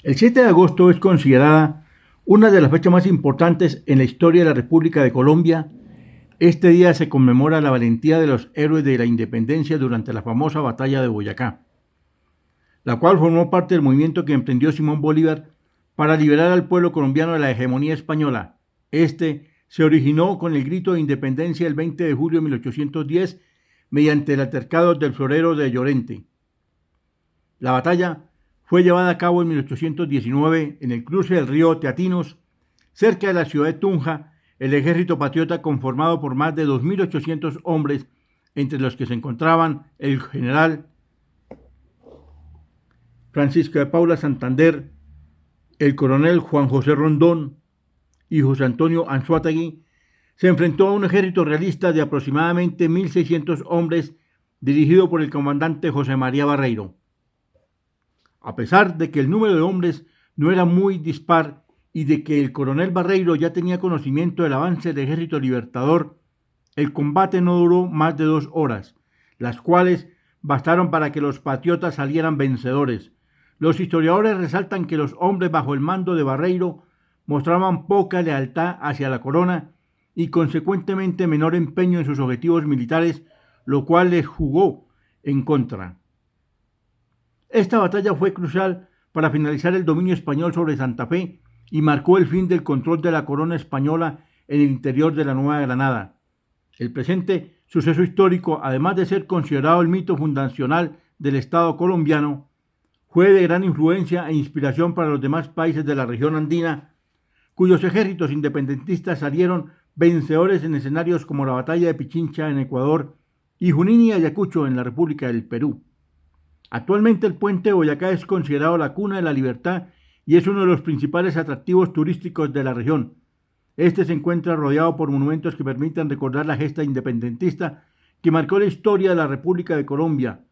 El 7 de agosto es considerada una de las fechas más importantes en la historia de la República de Colombia. Este día se conmemora la valentía de los héroes de la independencia durante la famosa batalla de Boyacá, la cual formó parte del movimiento que emprendió Simón Bolívar para liberar al pueblo colombiano de la hegemonía española. Este se originó con el grito de independencia el 20 de julio de 1810 mediante el altercado del florero de Llorente. La batalla fue llevada a cabo en 1819 en el cruce del río Teatinos, cerca de la ciudad de Tunja. El ejército patriota, conformado por más de 2.800 hombres, entre los que se encontraban el general Francisco de Paula Santander, el coronel Juan José Rondón y José Antonio Anzoátegui, se enfrentó a un ejército realista de aproximadamente 1.600 hombres dirigido por el comandante José María Barreiro. A pesar de que el número de hombres no era muy dispar y de que el coronel Barreiro ya tenía conocimiento del avance del ejército libertador, el combate no duró más de 2 horas, las cuales bastaron para que los patriotas salieran vencedores. Los historiadores resaltan que los hombres bajo el mando de Barreiro mostraban poca lealtad hacia la corona y consecuentemente menor empeño en sus objetivos militares, lo cual les jugó en contra. Esta batalla fue crucial para finalizar el dominio español sobre Santa Fe y marcó el fin del control de la corona española en el interior de la Nueva Granada. El presente suceso histórico, además de ser considerado el mito fundacional del Estado colombiano, fue de gran influencia e inspiración para los demás países de la región andina, cuyos ejércitos independentistas salieron vencedores en escenarios como la batalla de Pichincha en Ecuador y Junín y Ayacucho en la República del Perú. Actualmente el puente de Boyacá es considerado la cuna de la libertad y es uno de los principales atractivos turísticos de la región. Este se encuentra rodeado por monumentos que permiten recordar la gesta independentista que marcó la historia de la República de Colombia.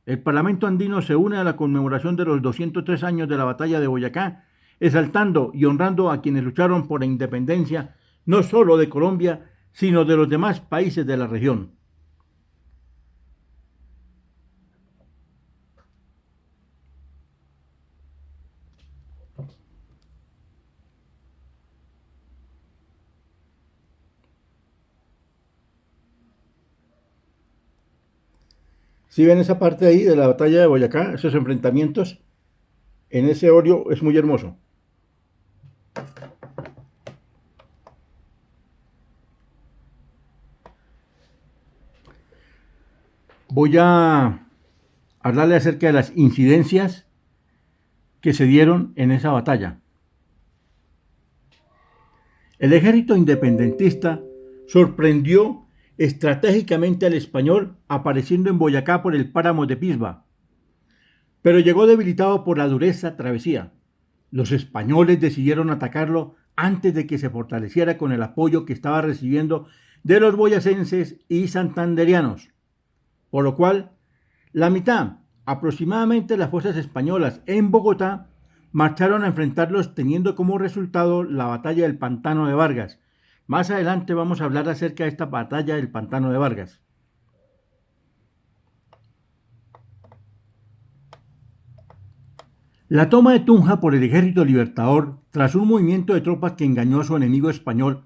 El Parlamento andino se une a la conmemoración de los 203 años de la batalla de Boyacá, exaltando y honrando a quienes lucharon por la independencia no solo de Colombia, sino de los demás países de la región. Si ven esa parte ahí de la batalla de Boyacá, esos enfrentamientos, en ese óleo es muy hermoso. Voy a hablarle acerca de las incidencias que se dieron en esa batalla. El ejército independentista sorprendió estratégicamente al español apareciendo en Boyacá por el páramo de Pisba, pero llegó debilitado por la dureza travesía. Los españoles decidieron atacarlo antes de que se fortaleciera con el apoyo que estaba recibiendo de los boyacenses y santanderianos, por lo cual la mitad, aproximadamente, las fuerzas españolas en Bogotá marcharon a enfrentarlos, teniendo como resultado la batalla del Pantano de Vargas. Más adelante vamos a hablar acerca de esta batalla del Pantano de Vargas. La toma de Tunja por el ejército libertador, tras un movimiento de tropas que engañó a su enemigo español,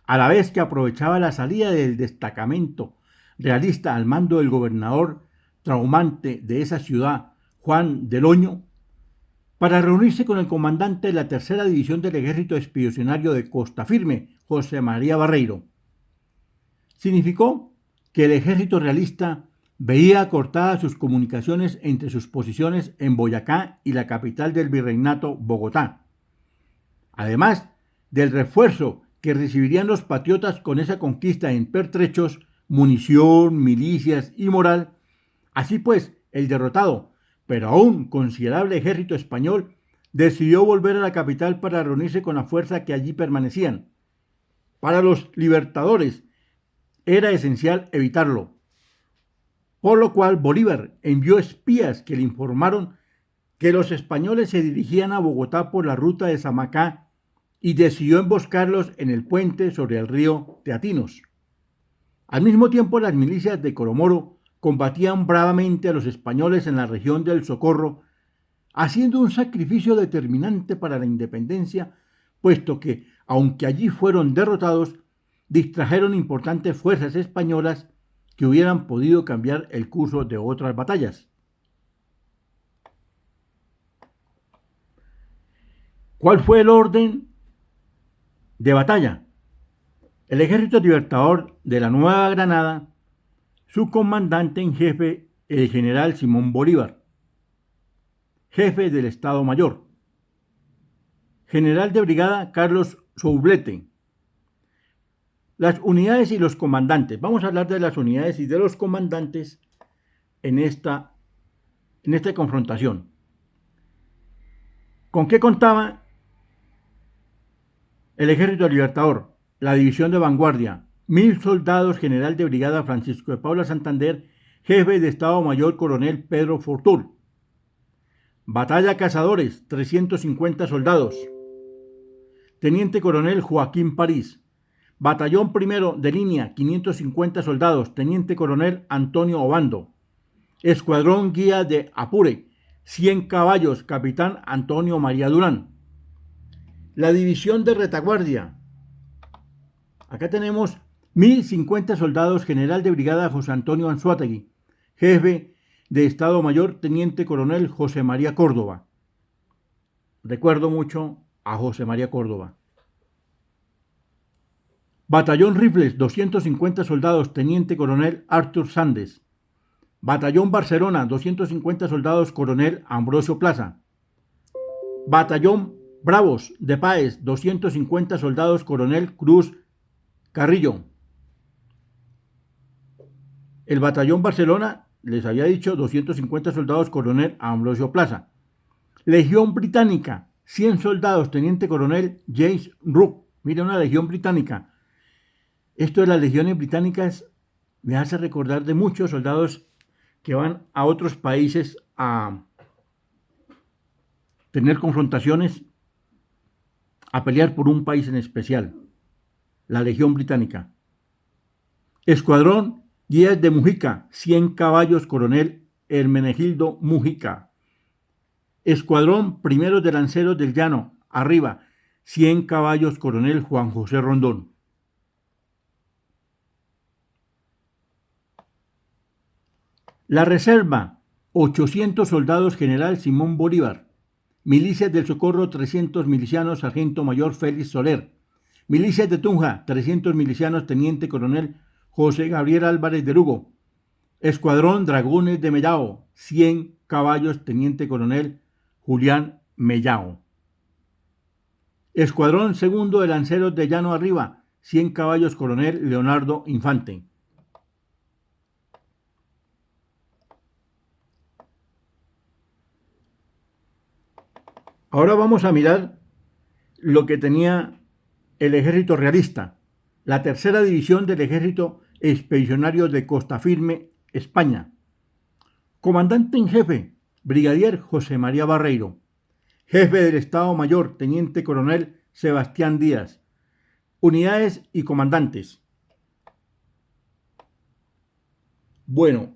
a la vez que aprovechaba la salida del destacamento realista al mando del gobernador traumante de esa ciudad, Juan del Oño, para reunirse con el comandante de la tercera división del ejército expedicionario de Costa Firme, José María Barreiro. Significó que el ejército realista veía cortadas sus comunicaciones entre sus posiciones en Boyacá y la capital del virreinato, Bogotá. Además del refuerzo que recibirían los patriotas con esa conquista en pertrechos, munición, milicias y moral, así pues, el derrotado, pero aún considerable ejército español, decidió volver a la capital para reunirse con la fuerza que allí permanecían. Para los libertadores era esencial evitarlo, por lo cual Bolívar envió espías que le informaron que los españoles se dirigían a Bogotá por la ruta de Samacá y decidió emboscarlos en el puente sobre el río Teatinos. Al mismo tiempo, las milicias de Coromoro combatían bravamente a los españoles en la región del Socorro, haciendo un sacrificio determinante para la independencia, puesto que, aunque allí fueron derrotados, distrajeron importantes fuerzas españolas que hubieran podido cambiar el curso de otras batallas. ¿Cuál fue el orden de batalla? El Ejército Libertador de la Nueva Granada, su comandante en jefe, el general Simón Bolívar, jefe del Estado Mayor, general de brigada Carlos Soublette. Las unidades y los comandantes. Vamos a hablar de las unidades y de los comandantes en esta confrontación. ¿Con qué contaba el Ejército Libertador? La División de Vanguardia, 1000 soldados, general de brigada Francisco de Paula Santander, jefe de Estado Mayor coronel Pedro Fortul. Batalla Cazadores, 350 soldados. Teniente coronel Joaquín París. Batallón primero de línea, 550 soldados, teniente coronel Antonio Obando. Escuadrón guía de Apure, 100 caballos, capitán Antonio María Durán. La división de retaguardia. Acá tenemos 1050 soldados, general de brigada José Antonio Anzoátegui, jefe de Estado Mayor, teniente coronel José María Córdoba. Recuerdo mucho a José María Córdoba. Batallón Rifles, 250 soldados, teniente coronel Artur Sandes. Batallón Barcelona, 250 soldados, coronel Ambrosio Plaza. Batallón Bravos de Páez, 250 soldados, coronel Cruz Carrillo. El batallón Barcelona, les había dicho, 250 soldados, coronel Ambrosio Plaza. Legión Británica, 100 soldados, teniente coronel James Rook. Mira, una legión británica. Esto de las legiones británicas me hace recordar de muchos soldados que van a otros países a tener confrontaciones, a pelear por un país en especial. La Legión Británica. Escuadrón Guías de Mujica, 100 caballos, coronel Hermenegildo Mujica. Escuadrón Primeros de Lanceros del Llano, arriba, 100 caballos, coronel Juan José Rondón. La reserva, 800 soldados, general Simón Bolívar. Milicias del Socorro, 300 milicianos, sargento mayor Félix Soler. Milicias de Tunja, 300 milicianos, teniente coronel José Gabriel Álvarez de Lugo. Escuadrón Dragones de Mellao, 100 caballos, teniente coronel Julián Mellao. Escuadrón segundo de Lanceros de Llano Arriba, 100 caballos, coronel Leonardo Infante. Ahora vamos a mirar lo que tenía el ejército realista, la tercera división del ejército expedicionario de Costa Firme, España. Comandante en jefe, brigadier José María Barreiro. Jefe del Estado Mayor, teniente coronel Sebastián Díaz. Unidades y comandantes. Bueno,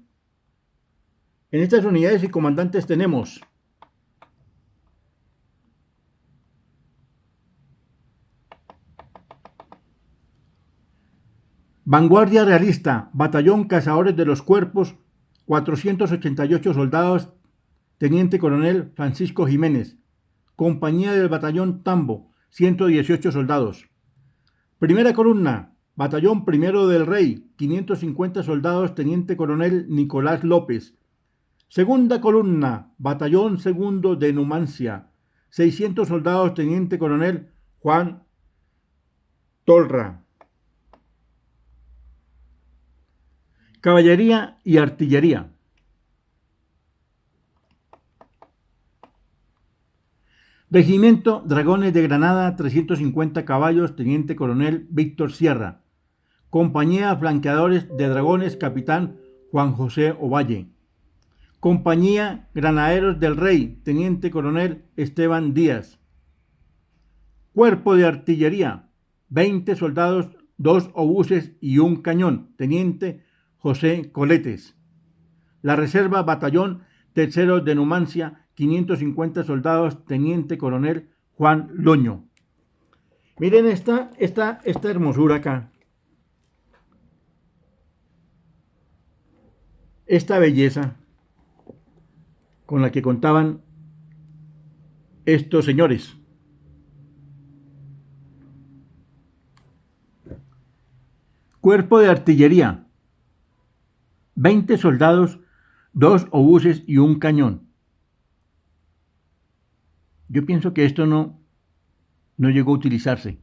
en estas unidades y comandantes tenemos Vanguardia Realista, Batallón Cazadores de los Cuerpos, 488 soldados, teniente coronel Francisco Jiménez. Compañía del Batallón Tambo, 118 soldados. Primera columna, Batallón Primero del Rey, 550 soldados, teniente coronel Nicolás López. Segunda columna, Batallón Segundo de Numancia, 600 soldados, teniente coronel Juan Tolra. Caballería y artillería. Regimiento Dragones de Granada, 350 caballos, teniente coronel Víctor Sierra. Compañía Flanqueadores de Dragones, capitán Juan José Ovalle. Compañía Granaderos del Rey, teniente coronel Esteban Díaz. Cuerpo de artillería, 20 soldados, 2 obuses y un cañón, teniente José Coletes. La reserva Batallón Tercero de Numancia, 550 soldados, teniente coronel Juan Loño. Miren esta hermosura acá. Esta belleza con la que contaban estos señores. Cuerpo de artillería. 20 soldados, 2 obuses y un cañón. Yo pienso que esto no llegó a utilizarse,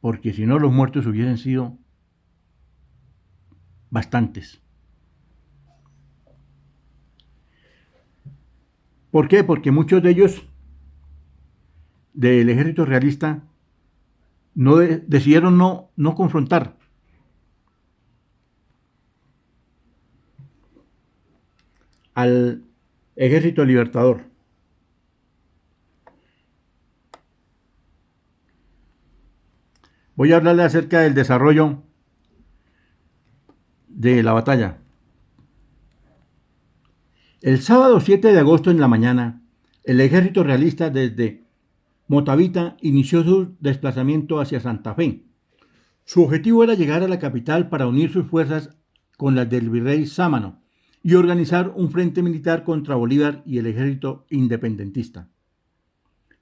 porque si no los muertos hubiesen sido bastantes. ¿Por qué? Porque muchos de ellos del ejército realista decidieron no confrontar. Al ejército libertador. Voy a hablarle acerca del desarrollo de la batalla. El sábado 7 de agosto en la mañana, el ejército realista desde Motavita inició su desplazamiento hacia Santa Fe. Su objetivo era llegar a la capital para unir sus fuerzas con las del virrey Sámano y organizar un frente militar contra Bolívar y el ejército independentista.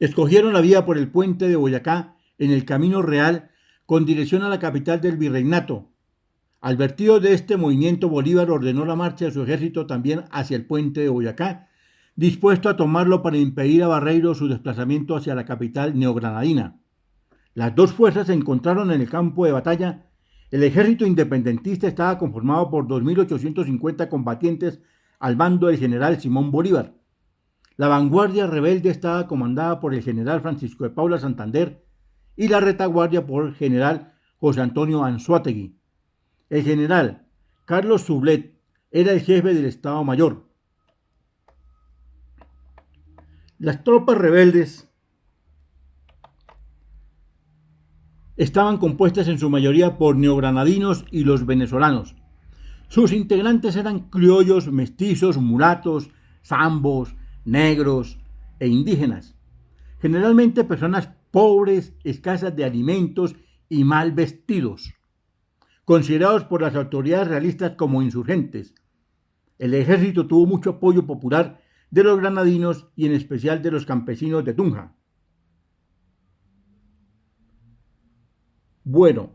Escogieron la vía por el puente de Boyacá en el Camino Real con dirección a la capital del virreinato. Advertido de este movimiento, Bolívar ordenó la marcha de su ejército también hacia el puente de Boyacá, dispuesto a tomarlo para impedir a Barreiro su desplazamiento hacia la capital neogranadina. Las dos fuerzas se encontraron en el campo de batalla. El ejército independentista estaba conformado por 2.850 combatientes al mando del general Simón Bolívar. La vanguardia rebelde estaba comandada por el general Francisco de Paula Santander y la retaguardia por el general José Antonio Anzoátegui. El general Carlos Sublet era el jefe del Estado Mayor. Las tropas rebeldes estaban compuestas en su mayoría por neogranadinos y los venezolanos. Sus integrantes eran criollos, mestizos, mulatos, zambos, negros e indígenas. Generalmente personas pobres, escasas de alimentos y mal vestidos, considerados por las autoridades realistas como insurgentes. El ejército tuvo mucho apoyo popular de los granadinos y en especial de los campesinos de Tunja. Bueno,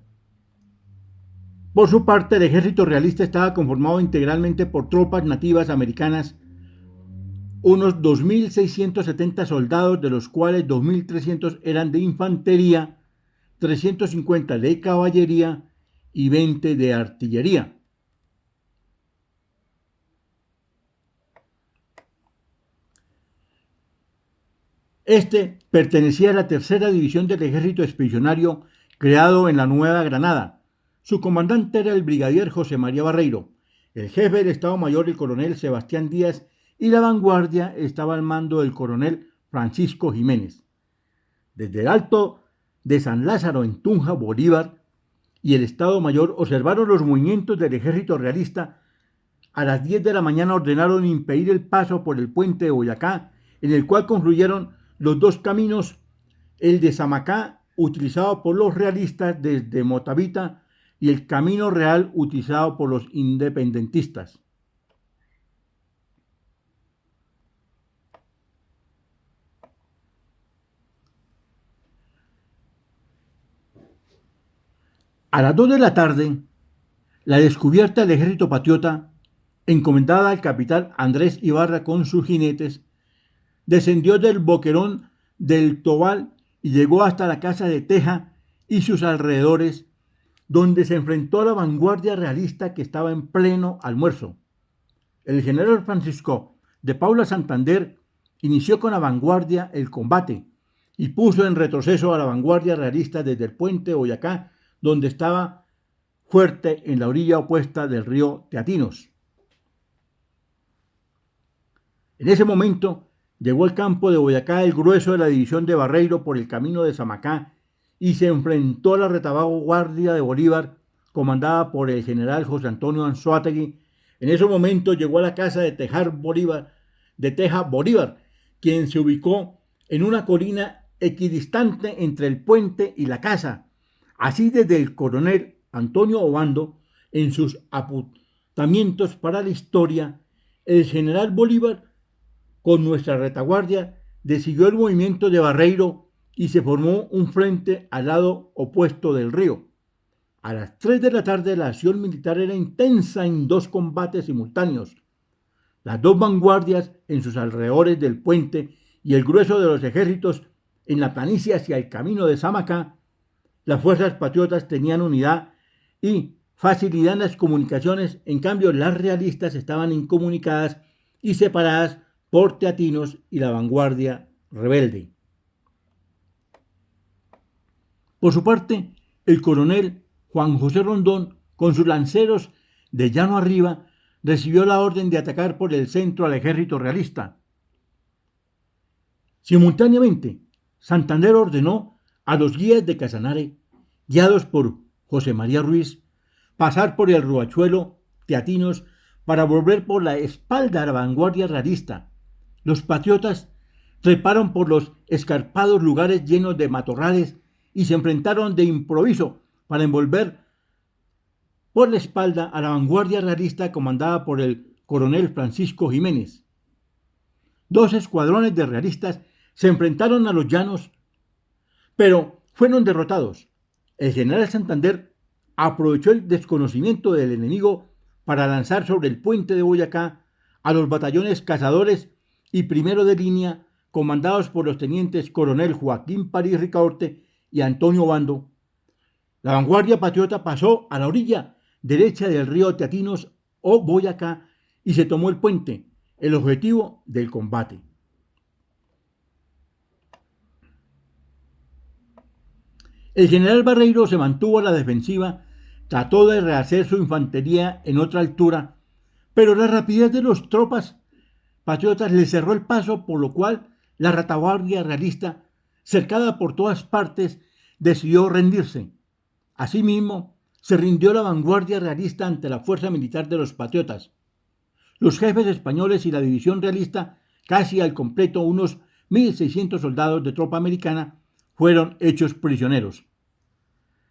por su parte, el ejército realista estaba conformado integralmente por tropas nativas americanas, unos 2.670 soldados, de los cuales 2.300 eran de infantería, 350 de caballería y 20 de artillería. Este pertenecía a la tercera división del ejército expedicionario creado en la Nueva Granada. Su comandante era el brigadier José María Barreiro, el jefe del Estado Mayor el coronel Sebastián Díaz y la vanguardia estaba al mando del coronel Francisco Jiménez. Desde el Alto de San Lázaro en Tunja, Bolívar y el Estado Mayor observaron los movimientos del ejército realista. A las 10 de la mañana ordenaron impedir el paso por el puente de Boyacá, en el cual confluyeron los dos caminos, el de Samacá, utilizado por los realistas desde Motavita, y el Camino Real, utilizado por los independentistas. A las 2 de la tarde, la descubierta del ejército patriota, encomendada al capitán Andrés Ibarra con sus jinetes, descendió del boquerón del Tobal y llegó hasta la casa de Teja y sus alrededores, donde se enfrentó a la vanguardia realista que estaba en pleno almuerzo. El general Francisco de Paula Santander inició con la vanguardia el combate y puso en retroceso a la vanguardia realista desde el puente de Boyacá, donde estaba fuerte en la orilla opuesta del río Teatinos. En ese momento llegó al campo de Boyacá el grueso de la división de Barreiro por el camino de Samacá y se enfrentó a la retaguardia de Bolívar, comandada por el general José Antonio Anzoátegui. En ese momento llegó a la casa de Tejar Bolívar, de Teja Bolívar, quien se ubicó en una colina equidistante entre el puente y la casa. Así, desde el coronel Antonio Obando, en sus apuntamientos para la historia, el general Bolívar, con nuestra retaguardia, decidió el movimiento de Barreiro y se formó un frente al lado opuesto del río. A las 3 de la tarde la acción militar era intensa en 2 combates simultáneos. Las 2 vanguardias en sus alrededores del puente y el grueso de los ejércitos en la planicie hacia el camino de Samacá. Las fuerzas patriotas tenían unidad y facilidad en las comunicaciones, en cambio las realistas estaban incomunicadas y separadas por teatinos y la vanguardia rebelde. Por su parte, el coronel Juan José Rondón, con sus lanceros de llano arriba, recibió la orden de atacar por el centro al ejército realista. Simultáneamente, Santander ordenó a los guías de Casanare, guiados por José María Ruiz, pasar por el riachuelo Teatinos para volver por la espalda a la vanguardia realista. Los patriotas treparon por los escarpados lugares llenos de matorrales y se enfrentaron de improviso para envolver por la espalda a la vanguardia realista comandada por el coronel Francisco Jiménez. 2 escuadrones de realistas se enfrentaron a los llanos, pero fueron derrotados. El general Santander aprovechó el desconocimiento del enemigo para lanzar sobre el puente de Boyacá a los batallones cazadores y primero de línea, comandados por los tenientes coronel Joaquín París Ricaurte y Antonio Obando. La vanguardia patriota pasó a la orilla derecha del río Teatinos o Boyacá y se tomó el puente, el objetivo del combate. El general Barreiro se mantuvo a la defensiva, trató de rehacer su infantería en otra altura, pero la rapidez de las tropas patriotas le cerró el paso, por lo cual la retaguardia realista, cercada por todas partes, decidió rendirse. Asimismo, se rindió la vanguardia realista ante la fuerza militar de los patriotas. Los jefes españoles y la división realista, casi al completo unos 1.600 soldados de tropa americana, fueron hechos prisioneros.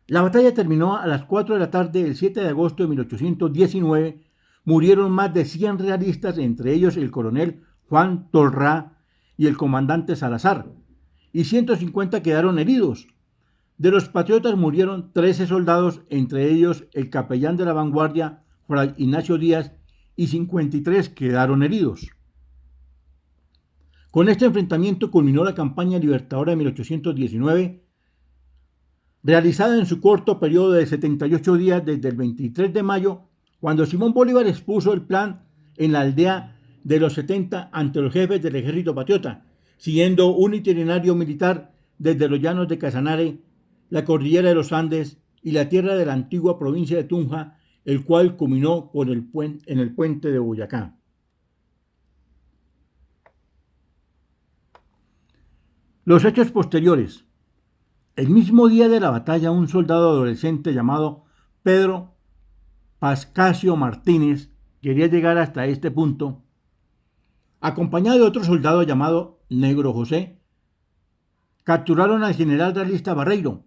La batalla terminó a las 4 de la tarde del 7 de agosto de 1819. Murieron más de 100 realistas, entre ellos el coronel Juan Tolrá y el comandante Salazar, y 150 quedaron heridos. De los patriotas murieron 13 soldados, entre ellos el capellán de la vanguardia, Fray Ignacio Díaz, y 53 quedaron heridos. Con este enfrentamiento culminó la campaña libertadora de 1819, realizada en su corto periodo de 78 días desde el 23 de mayo, cuando Simón Bolívar expuso el plan en la aldea de los 70 ante los jefes del ejército patriota, siguiendo un itinerario militar desde los llanos de Casanare, la cordillera de los Andes y la tierra de la antigua provincia de Tunja, el cual culminó en el puente de Boyacá. Los hechos posteriores. El mismo día de la batalla, un soldado adolescente llamado Pedro Pascasio Martínez quería llegar hasta este punto, acompañado de otro soldado llamado Negro José. Capturaron al general realista Barreiro.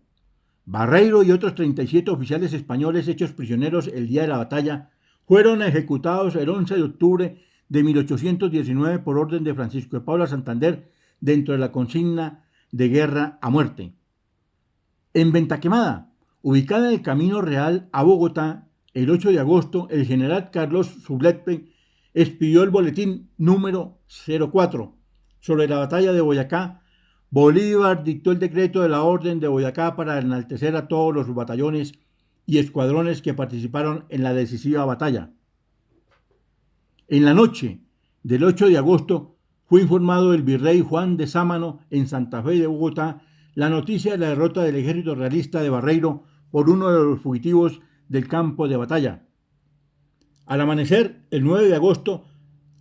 Barreiro y otros 37 oficiales españoles hechos prisioneros el día de la batalla fueron ejecutados el 11 de octubre de 1819 por orden de Francisco de Paula Santander dentro de la consigna de guerra a muerte. En Ventaquemada, ubicada en el Camino Real a Bogotá, el 8 de agosto, el general Carlos Sublepe expidió el boletín número 04 sobre la batalla de Boyacá. Bolívar dictó el decreto de la Orden de Boyacá para enaltecer a todos los batallones y escuadrones que participaron en la decisiva batalla. En la noche del 8 de agosto fue informado el virrey Juan de Sámano en Santa Fe de Bogotá la noticia de la derrota del ejército realista de Barreiro por uno de los fugitivos del campo de batalla. Al amanecer, el 9 de agosto,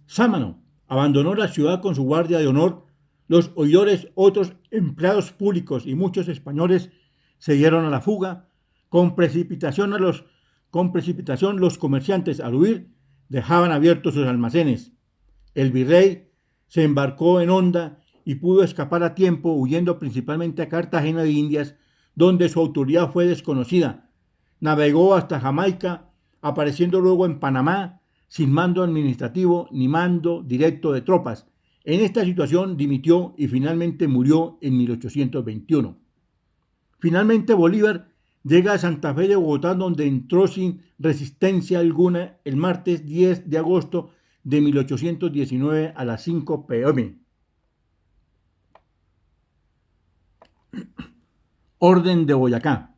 Sámano abandonó la ciudad con su guardia de honor. Los oidores, otros empleados públicos y muchos españoles se dieron a la fuga. Con precipitación los comerciantes, al huir, dejaban abiertos sus almacenes. El virrey se embarcó en Honda y pudo escapar a tiempo, huyendo principalmente a Cartagena de Indias, donde su autoridad fue desconocida. Navegó hasta Jamaica, apareciendo luego en Panamá, sin mando administrativo ni mando directo de tropas. En esta situación dimitió y finalmente murió en 1821. Finalmente Bolívar llega a Santa Fe de Bogotá, donde entró sin resistencia alguna el martes 10 de agosto de 1819 a las 5 p.m. Orden de Boyacá.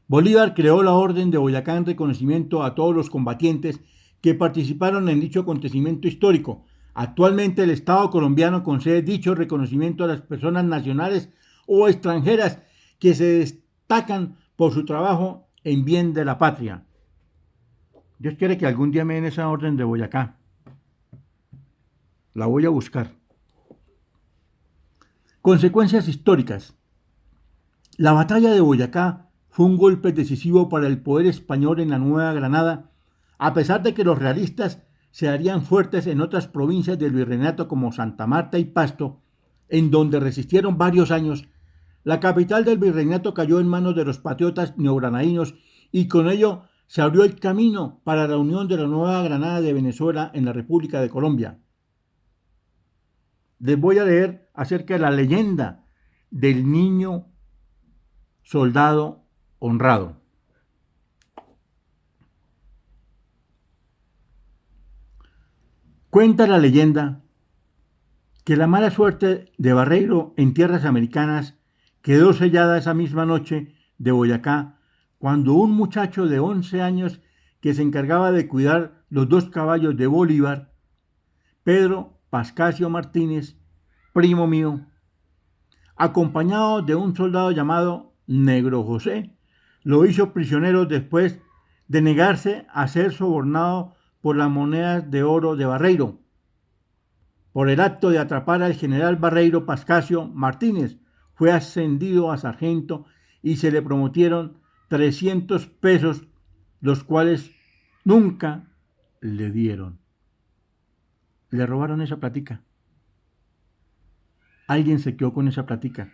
Bolívar creó la Orden de Boyacá en reconocimiento a todos los combatientes que participaron en dicho acontecimiento histórico. Actualmente el Estado colombiano concede dicho reconocimiento a las personas nacionales o extranjeras que se destacan por su trabajo en bien de la patria. Dios quiere que algún día me den esa Orden de Boyacá. La voy a buscar. Consecuencias históricas. La batalla de Boyacá fue un golpe decisivo para el poder español en la Nueva Granada, a pesar de que los realistas se harían fuertes en otras provincias del virreinato como Santa Marta y Pasto, en donde resistieron varios años. La capital del virreinato cayó en manos de los patriotas neogranadinos y con ello se abrió el camino para la unión de la Nueva Granada de Venezuela en la República de Colombia. Les voy a leer acerca de la leyenda del niño soldado honrado. Cuenta la leyenda que la mala suerte de Barreiro en tierras americanas quedó sellada esa misma noche de Boyacá, cuando un muchacho de 11 años que se encargaba de cuidar los 2 caballos de Bolívar, Pedro Pascasio Martínez, primo mío, acompañado de un soldado llamado Negro José, lo hizo prisionero después de negarse a ser sobornado por las monedas de oro de Barreiro, por el acto de atrapar al general Barreiro. Pascasio Martínez fue ascendido a sargento y se le prometieron 300 pesos, los cuales nunca le dieron. Le robaron esa platica. Alguien se quedó con esa platica.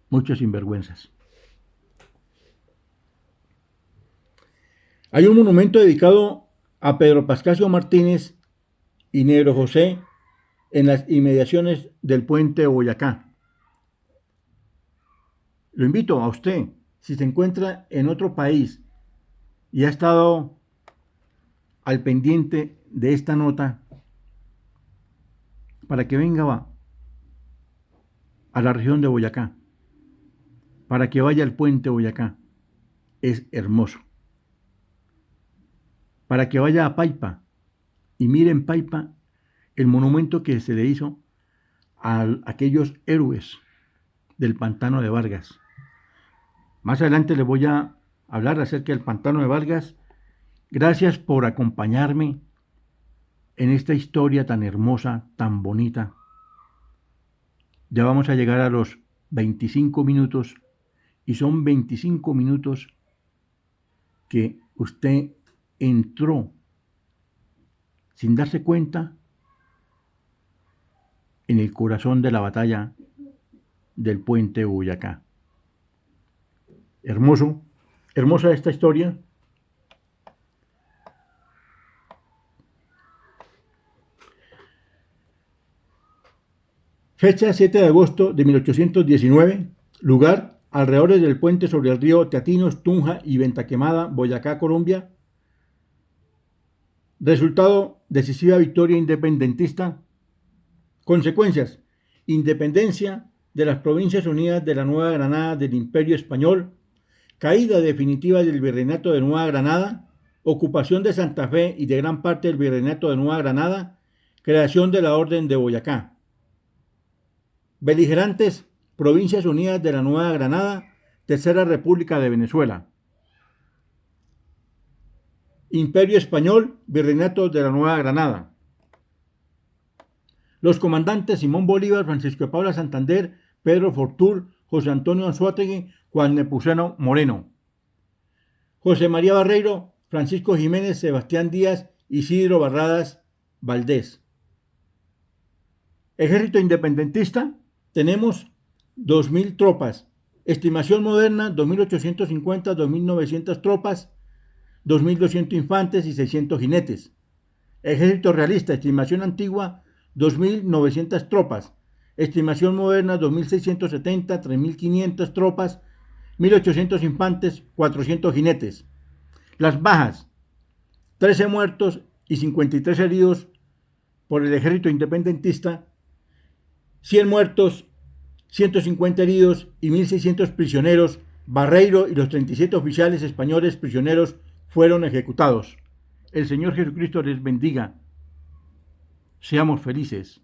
Muchos sinvergüenzas. Hay un monumento dedicado a Pedro Pascasio Martínez y Negro José en las inmediaciones del puente de Boyacá. Lo invito a usted, si se encuentra en otro país y ha estado al pendiente de esta nota, para que venga a la región de Boyacá, para que vaya al puente de Boyacá. Es hermoso. Para que vaya a Paipa y mire en Paipa el monumento que se le hizo a aquellos héroes del pantano de Vargas. Más adelante les voy a hablar acerca del pantano de Vargas. Gracias por acompañarme en esta historia tan hermosa, tan bonita. Ya vamos a llegar a los 25 minutos y son 25 minutos que usted entró sin darse cuenta en el corazón de la batalla del puente de Boyacá. Hermosa esta historia. Fecha 7 de agosto de 1819, lugar alrededores del puente sobre el río Teatinos, Tunja y Venta Quemada, Boyacá, Colombia. Resultado: decisiva victoria independentista. Consecuencias: independencia de las Provincias Unidas de la Nueva Granada del Imperio Español, caída definitiva del Virreinato de Nueva Granada, ocupación de Santa Fe y de gran parte del Virreinato de Nueva Granada, creación de la Orden de Boyacá. Beligerantes: Provincias Unidas de la Nueva Granada, Tercera República de Venezuela. Imperio Español, Virreinato de la Nueva Granada. Los comandantes Simón Bolívar, Francisco de Paula Santander, Pedro Fortul, José Antonio Anzoátegui, Juan Nepomuceno Moreno. José María Barreiro, Francisco Jiménez, Sebastián Díaz, Isidro Barradas Valdés. Ejército independentista, tenemos 2.000 tropas. Estimación moderna, 2.850, 2.900 tropas, 2.200 infantes y 600 jinetes. Ejército realista, estimación antigua, 2.900 tropas. Estimación moderna, 2.670, 3.500 tropas, 1.800 infantes, 400 jinetes. Las bajas, 13 muertos y 53 heridos por el ejército independentista, 100 muertos, 150 heridos y 1.600 prisioneros. Barreiro y los 37 oficiales españoles prisioneros fueron ejecutados. El Señor Jesucristo les bendiga. Seamos felices.